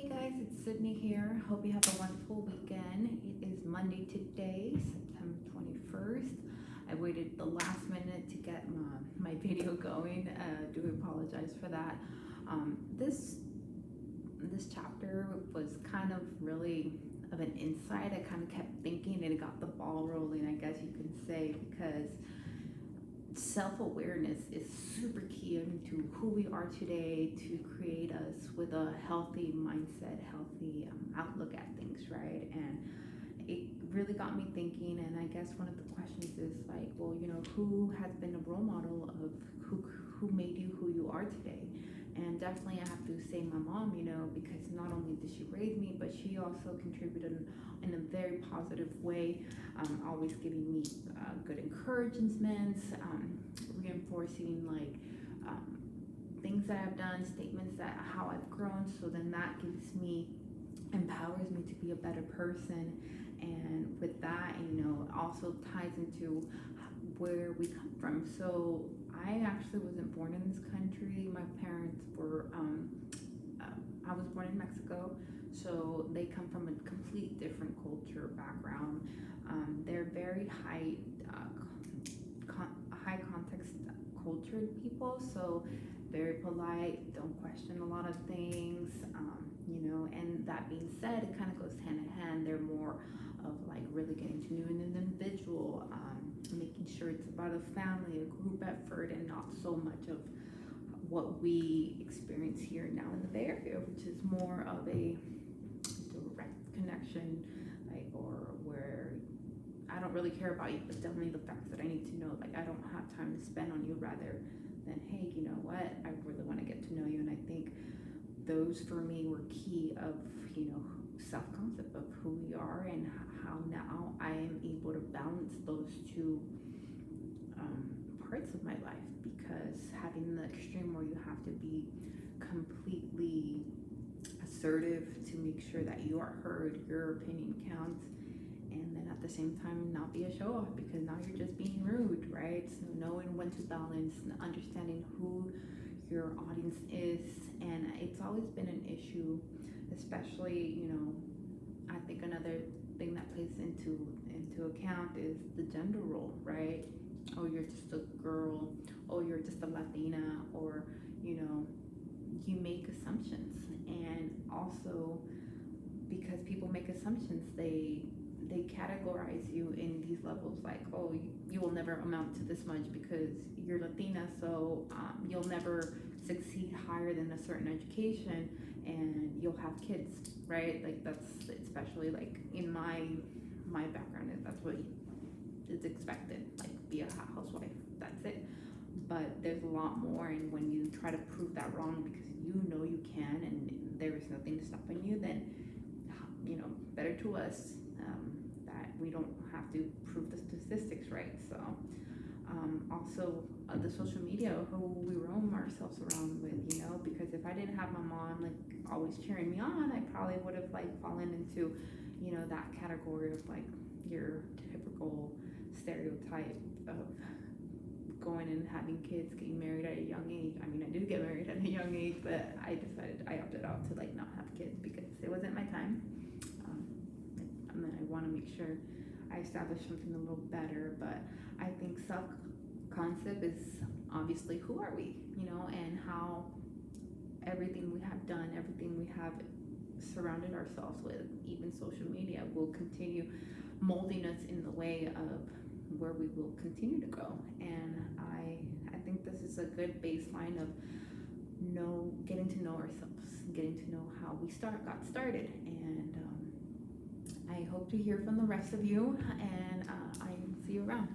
Hey guys, it's Sydney here. Hope you have a wonderful weekend. It is Monday today, September 21st. I waited the last minute to get my video going. Do apologize for that. This chapter was kind of really of an insight. I kind of kept thinking and it got the ball rolling, I guess you can say, because self-awareness is super key into who we are today to create us with a healthy mindset, healthy outlook at things, right? And it really got me thinking, and I guess one of the questions is like, well, who has been a role model of who made you who you are today? And definitely I have to say my mom, because not only did she raise me, but she also contributed in a very positive way, always giving me good encouragements, reinforcing things that I've done, statements that how I've grown. So then that empowers me to be a better person. And with that, also ties into where we come from. So I actually wasn't born in this country. My parents were, I was born in Mexico, so they come from a complete different culture background. They're very high context cultured people, so very polite, don't question a lot of things, and that being said, it kind of goes hand in hand. They're more of like really getting to know an individual, making sure it's about a family, a group effort, and not so much of what we experience here now in the Bay Area, which is more of a direct connection, or where I don't really care about you, but definitely the facts that I need to know. I don't have time to spend on you, rather than, hey, you know what, I really want to get to know you. And I think those for me were key of, self-concept of who we are, and how now I am able to balance those two parts of my life, because having the extreme where you have to be completely assertive to make sure that you are heard, your opinion counts, and then at the same time not be a show-off, because now you're just being rude, right? So knowing when to balance and understanding who your audience is. And it's always been an issue, especially, I think another thing that plays into account is the gender role, right? Oh, you're just a girl, oh, you're just a Latina, or you make assumptions. And also, because people make assumptions, they categorize you in these levels, like, oh, you will never amount to this much because you're Latina, so you'll never succeed higher than a certain education, and you'll have kids, right? That's especially in my background, that's what is expected, be a housewife, that's it. But there's a lot more, and when you try to prove that wrong because you can, and there is nothing stopping you, then better to us that we don't have to prove the statistics, right? So also the social media, who we roam ourselves around with, because if I didn't have my mom always cheering me on, I probably would have fallen into that category of your typical stereotype of going and having kids, getting married at a young age. I mean, I did get married at a young age, but I opted out to not have kids because it wasn't my time. And then I want to make sure I establish something a little better. But I think self-concept is obviously who are we, and how everything we have done, everything we have surrounded ourselves with, even social media, will continue molding us in the way of where we will continue to go. And I think this is a good baseline of getting to know ourselves, getting to know how we got started. And I hope to hear from the rest of you, and I see you around.